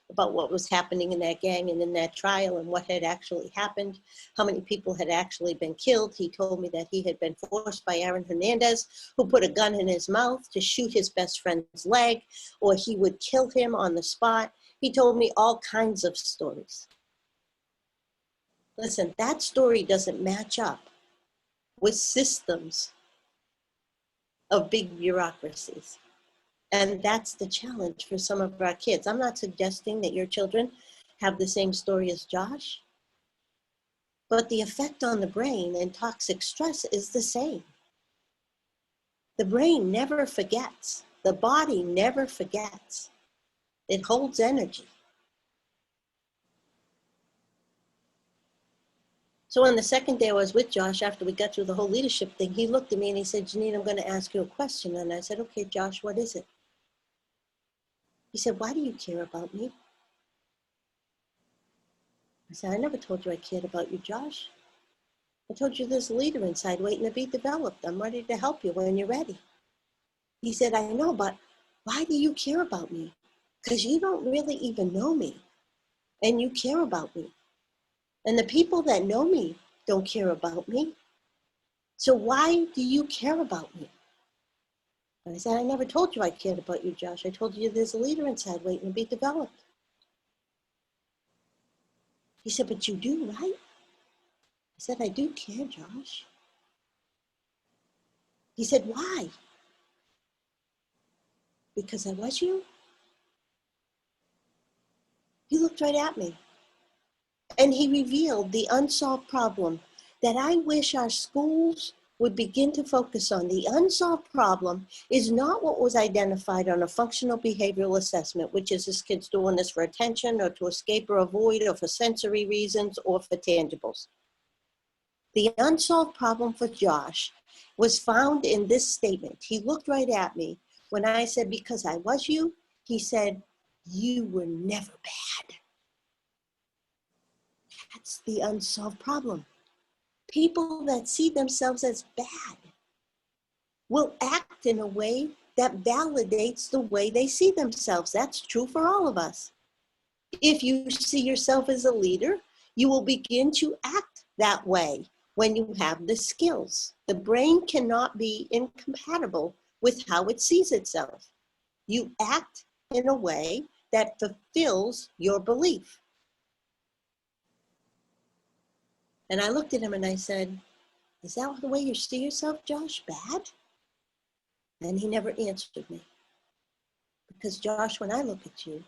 about what was happening in that gang and in that trial and what had actually happened, how many people had actually been killed. He told me that he had been forced by Aaron Hernandez, who put a gun in his mouth to shoot his best friend's leg, or he would kill him on the spot. He told me all kinds of stories. Listen, that story doesn't match up with systems of big bureaucracies. And that's the challenge for some of our kids. I'm not suggesting that your children have the same story as Josh, but the effect on the brain and toxic stress is the same. The brain never forgets. The body never forgets. It holds energy. So on the second day I was with Josh, after we got through the whole leadership thing, he looked at me and he said, Janine, I'm going to ask you a question. And I said, okay, Josh, what is it? He said, why do you care about me? I said, I never told you I cared about you, Josh. I told you there's a leader inside waiting to be developed. I'm ready to help you when you're ready. He said, I know, but why do you care about me? Because you don't really even know me, and you care about me. And the people that know me don't care about me. So why do you care about me? And I said, I never told you I cared about you, Josh. I told you there's a leader inside waiting to be developed. He said, but you do, right? I said, I do care, Josh. He said, why? Because I was you? He looked right at me. And he revealed the unsolved problem that I wish our schools would begin to focus on. The unsolved problem is not what was identified on a functional behavioral assessment, which is this kid's doing this for attention or to escape or avoid or for sensory reasons or for tangibles. The unsolved problem for Josh was found in this statement. He looked right at me when I said, because I was you, he said, you were never bad. That's the unsolved problem. People that see themselves as bad will act in a way that validates the way they see themselves. That's true for all of us. If you see yourself as a leader, you will begin to act that way when you have the skills. The brain cannot be incompatible with how it sees itself. You act in a way that fulfills your belief. And I looked at him and I said, is that the way you see yourself, Josh? Bad? And he never answered me. Because Josh, when I look at you,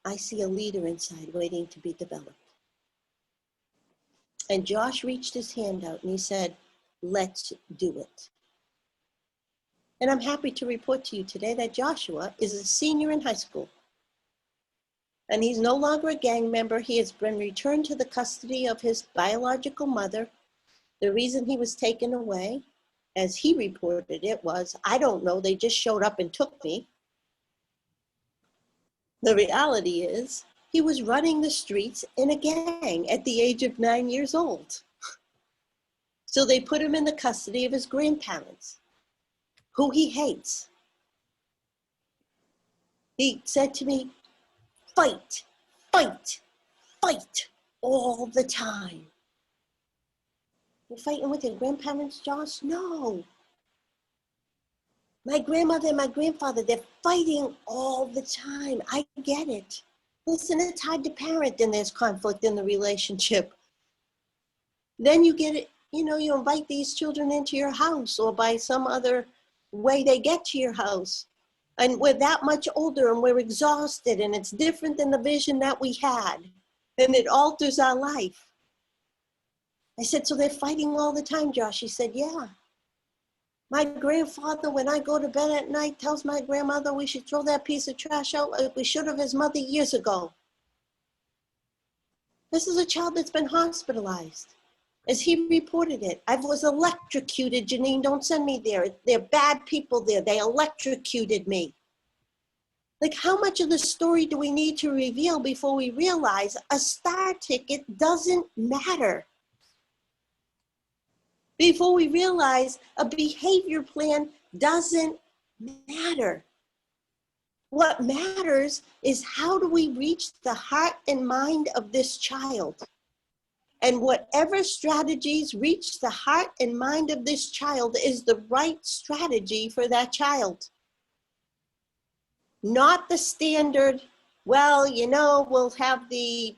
I see a leader inside waiting to be developed. And Josh reached his hand out and he said, let's do it. And I'm happy to report to you today that Joshua is a senior in high school. And he's no longer a gang member. He has been returned to the custody of his biological mother. The reason he was taken away, as he reported it, was, I don't know, they just showed up and took me. The reality is, he was running the streets in a gang at the age of 9 years old. So they put him in the custody of his grandparents, who he hates. He said to me, fight, fight, fight all the time. You're fighting with your grandparents, Josh? No. My grandmother and my grandfather, they're fighting all the time. I get it. Listen, it's hard to parent and there's conflict in the relationship. Then you get it, you invite these children into your house or by some other way they get to your house. And we're that much older and we're exhausted and it's different than the vision that we had. And it alters our life. I said, so they're fighting all the time, Josh? He said, yeah. My grandfather, when I go to bed at night, tells my grandmother we should throw that piece of trash out like we should have his mother years ago. This is a child that's been hospitalized. As he reported it, I was electrocuted. Janine, don't send me there. They're bad people there. They electrocuted me. Like, how much of the story do we need to reveal before we realize a star ticket doesn't matter? Before we realize a behavior plan doesn't matter. What matters is, how do we reach the heart and mind of this child? And whatever strategies reach the heart and mind of this child is the right strategy for that child. Not the standard, well, we'll have the,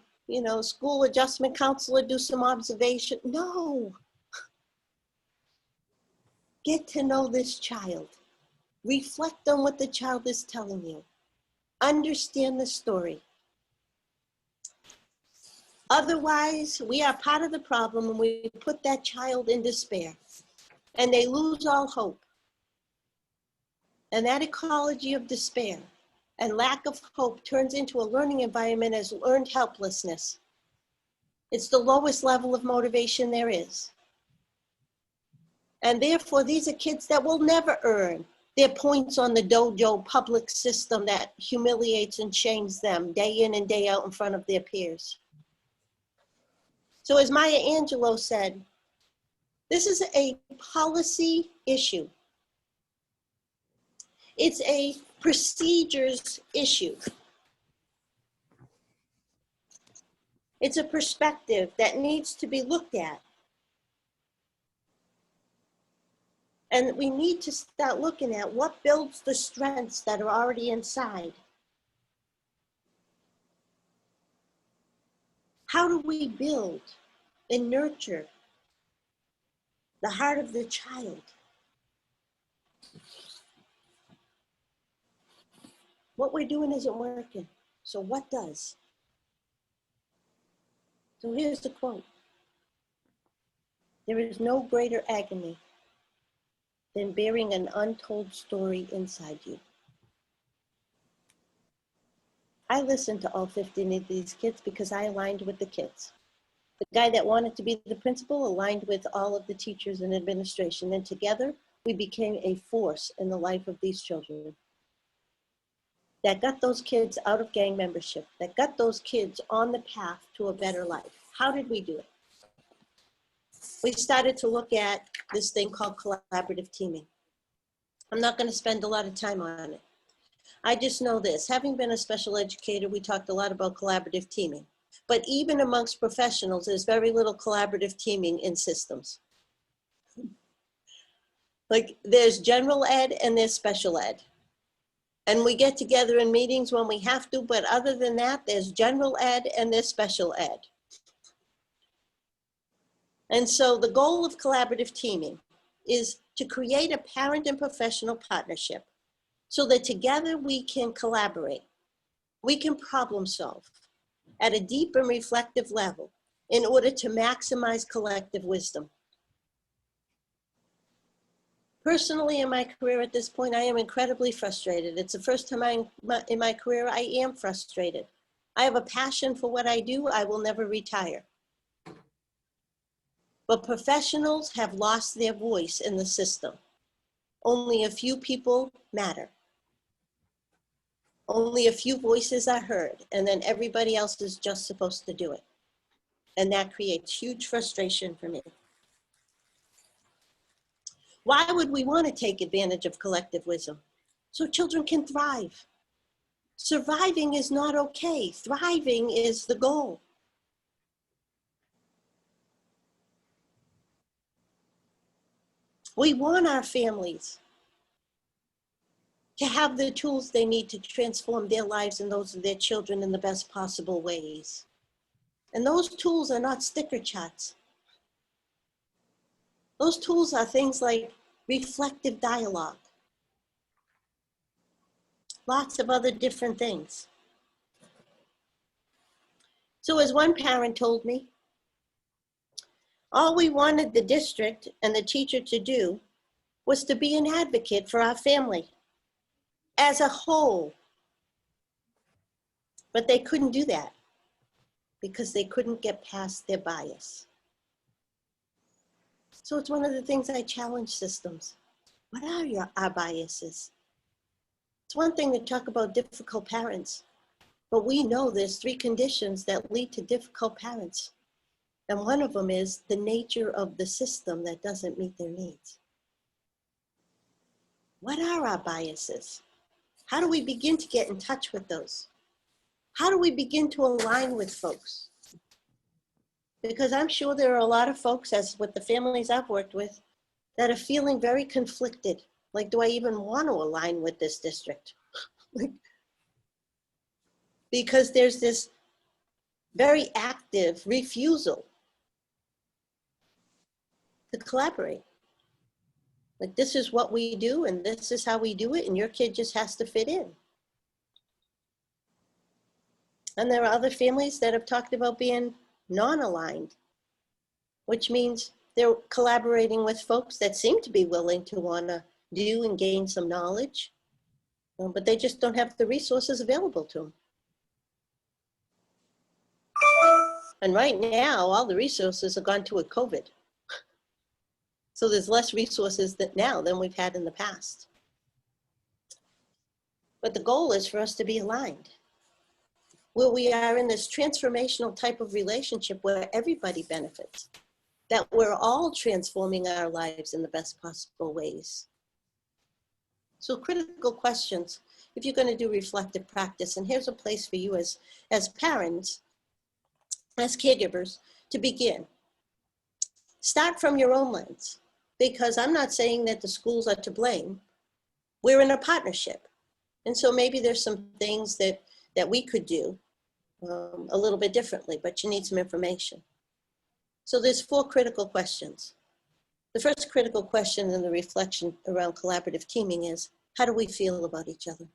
school adjustment counselor do some observation. No. Get to know this child. Reflect on what the child is telling you. Understand the story. Otherwise, we are part of the problem and we put that child in despair and they lose all hope. And that ecology of despair and lack of hope turns into a learning environment as learned helplessness. It's the lowest level of motivation there is. And therefore, these are kids that will never earn their points on the dojo public system that humiliates and shames them day in and day out in front of their peers. So as Maya Angelou said, this is a policy issue. It's a procedures issue. It's a perspective that needs to be looked at. And we need to start looking at what builds the strengths that are already inside. How do we build and nurture the heart of the child? What we're doing isn't working, so what does? So here's the quote. There is no greater agony than bearing an untold story inside you. I listened to all 15 of these kids because I aligned with the kids. The guy that wanted to be the principal aligned with all of the teachers and administration, and together we became a force in the life of these children that got those kids out of gang membership, that got those kids on the path to a better life. How did we do it? We started to look at this thing called collaborative teaming. I'm not going to spend a lot of time on it. I just know this. Having been a special educator, we talked a lot about collaborative teaming. But even amongst professionals, there's very little collaborative teaming in systems. Like, there's general ed and there's special ed. And we get together in meetings when we have to, but other than that, there's general ed and there's special ed. And so the goal of collaborative teaming is to create a parent and professional partnership so that together we can collaborate. We can problem solve at a deep and reflective level in order to maximize collective wisdom. Personally, in my career at this point, I am incredibly frustrated. It's the first time in my career I am frustrated. I have a passion for what I do. I will never retire. But professionals have lost their voice in the system. Only a few people matter. Only a few voices are heard, and then everybody else is just supposed to do it. And that creates huge frustration for me. Why would we want to take advantage of collective wisdom? So children can thrive. Surviving is not okay. Thriving is the goal. We want our families to have the tools they need to transform their lives and those of their children in the best possible ways. And those tools are not sticker charts. Those tools are things like reflective dialogue, lots of other different things. So as one parent told me, all we wanted the district and the teacher to do was to be an advocate for our family as a whole. But they couldn't do that because they couldn't get past their bias. So it's one of the things I challenge systems. What are our biases? It's one thing to talk about difficult parents, but we know there's 3 conditions that lead to difficult parents. And one of them is the nature of the system that doesn't meet their needs. What are our biases? How do we begin to get in touch with those? How do we begin to align with folks? Because I'm sure there are a lot of folks, as with the families I've worked with, that are feeling very conflicted. Like, do I even want to align with this district? Because there's this very active refusal to collaborate. Like, this is what we do and this is how we do it, and your kid just has to fit in. And there are other families that have talked about being non-aligned, which means they're collaborating with folks that seem to be willing to want to do and gain some knowledge, but they just don't have the resources available to them. And right now, all the resources have gone to with COVID. So there's less resources now than we've had in the past. But the goal is for us to be aligned, where we are in this transformational type of relationship where everybody benefits, that we're all transforming our lives in the best possible ways. So critical questions, if you're going to do reflective practice, and here's a place for you as parents, as caregivers, to begin. Start from your own lens, because I'm not saying that the schools are to blame. We're in a partnership. And so maybe there's some things that we could do a little bit differently, but you need some information. So there's 4 critical questions. The first critical question in the reflection around collaborative teaming is, how do we feel about each other?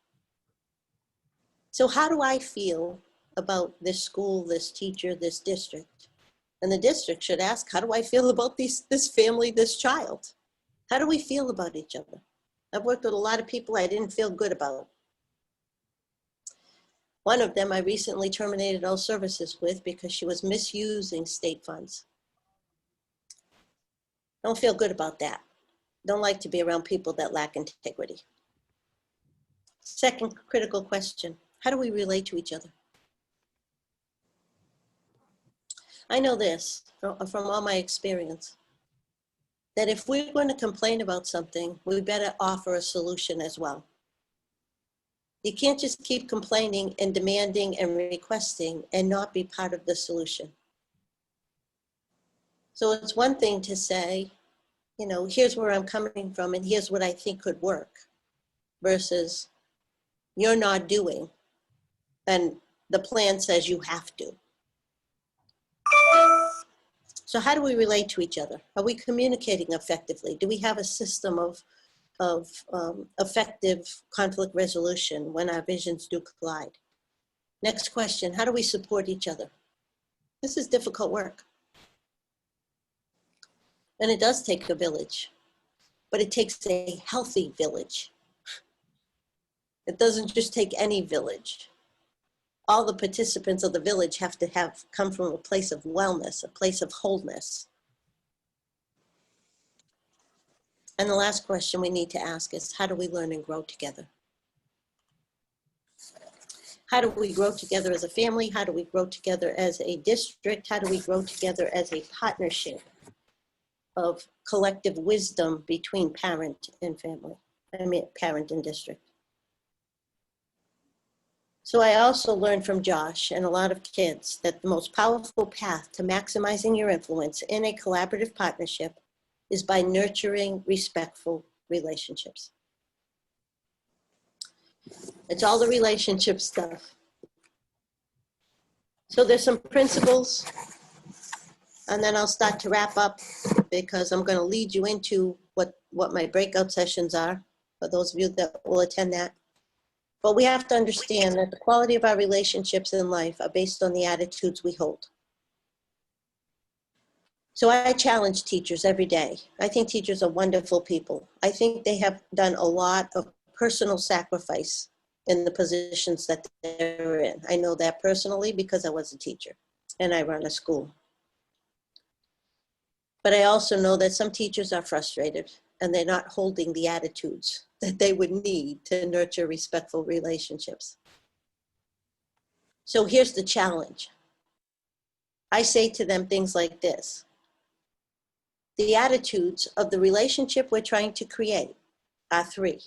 So how do I feel about this school, this teacher, this district? And the district should ask, how do I feel about this family, this child? How do we feel about each other? I've worked with a lot of people I didn't feel good about. One of them I recently terminated all services with because she was misusing state funds. Don't feel good about that. Don't like to be around people that lack integrity. Second critical question, how do we relate to each other? I know this from all my experience, that if we're going to complain about something, we better offer a solution as well. You can't just keep complaining and demanding and requesting and not be part of the solution. So it's one thing to say, you know, here's where I'm coming from and here's what I think could work, versus you're not doing and the plan says you have to. So how do we relate to each other? Are we communicating effectively? Do we have a system of effective conflict resolution when our visions do collide? Next question, how do we support each other? This is difficult work. And it does take a village, but it takes a healthy village. It doesn't just take any village. All the participants of the village have to come from a place of wellness, a place of wholeness. And the last question we need to ask is, how do we learn and grow together? How do we grow together as a family? How do we grow together as a district? How do we grow together as a partnership of collective wisdom between parent and family? I mean, parent and district. So I also learned from Josh and a lot of kids that the most powerful path to maximizing your influence in a collaborative partnership is by nurturing respectful relationships. It's all the relationship stuff. So there's some principles, and then I'll start to wrap up because I'm going to lead you into what my breakout sessions are for those of you that will attend that. But we have to understand that the quality of our relationships in life are based on the attitudes we hold. So I challenge teachers every day. I think teachers are wonderful people. I think they have done a lot of personal sacrifice in the positions that they're in. I know that personally because I was a teacher. and I run a school. But I also know that some teachers are frustrated and they're not holding the attitudes that they would need to nurture respectful relationships. So here's the challenge. I say to them things like this: the attitudes of the relationship we're trying to create are 3,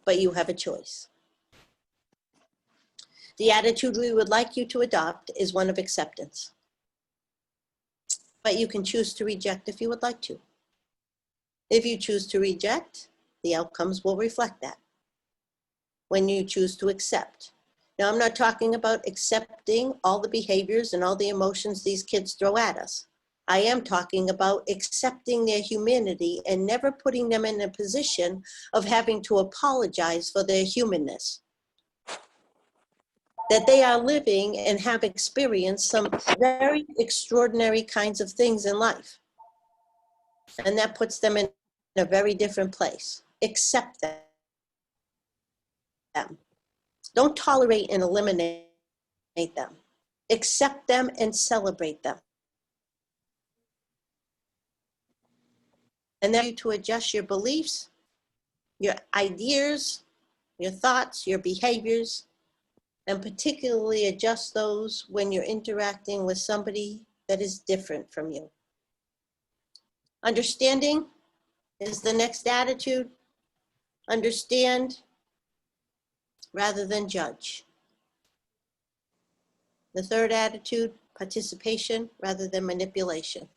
but you have a choice. The attitude we would like you to adopt is one of acceptance, but you can choose to reject if you would like to. If you choose to reject, the outcomes will reflect that. When you choose to accept. Now, I'm not talking about accepting all the behaviors and all the emotions these kids throw at us. I am talking about accepting their humanity and never putting them in a position of having to apologize for their humanness. That they are living and have experienced some very extraordinary kinds of things in life. And that puts them in a very different place. Accept them. Don't tolerate and eliminate them. Accept them and celebrate them. And then to adjust your beliefs, your ideas, your thoughts, your behaviors, and particularly adjust those when you're interacting with somebody that is different from you. Understanding is the next attitude. Understand rather than judge. The third attitude, participation rather than manipulation.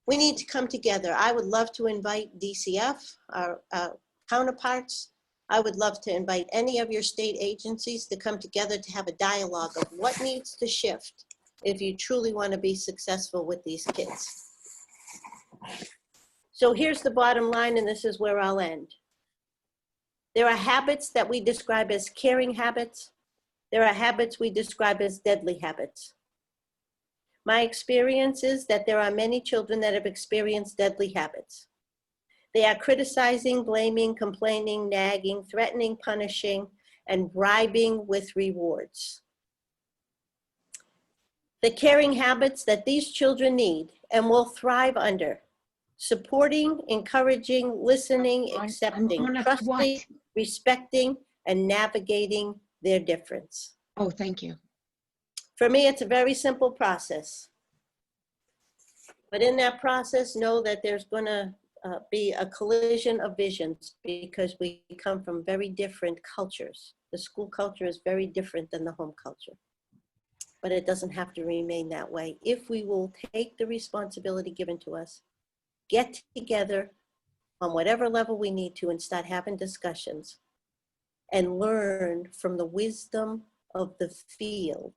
We need to come together. I would love to invite DCF, our counterparts. I would love to invite any of your state agencies to come together to have a dialogue of what needs to shift if you truly want to be successful with these kids. So here's the bottom line, and this is where I'll end. There are habits that we describe as caring habits. There are habits we describe as deadly habits. My experience is that there are many children that have experienced deadly habits. They are criticizing, blaming, complaining, nagging, threatening, punishing, and bribing with rewards. The caring habits that these children need and will thrive under: supporting, encouraging, listening, accepting, trusting, respecting, and navigating their difference. Oh, thank you. For me, it's a very simple process. But in that process, know that there's going to be a collision of visions because we come from very different cultures. The school culture is very different than the home culture. But it doesn't have to remain that way if we will take the responsibility given to us, get together on whatever level we need to and start having discussions and learn from the wisdom of the field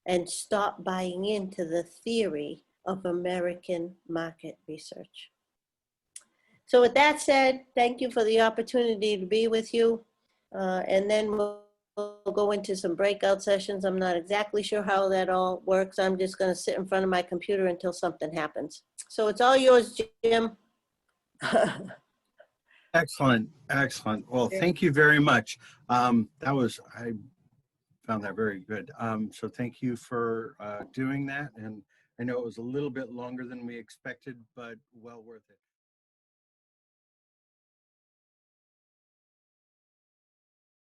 and stop buying into the theory of American market research. So with that said, thank you for the opportunity to be with you. And then we'll go into some breakout sessions. I'm not exactly sure how that all works. I'm just going to sit in front of my computer until something happens. So it's all yours, Jim. Excellent, excellent. Well, thank you very much. I found that very good. So thank you for doing that. And I know it was a little bit longer than we expected, but well worth it.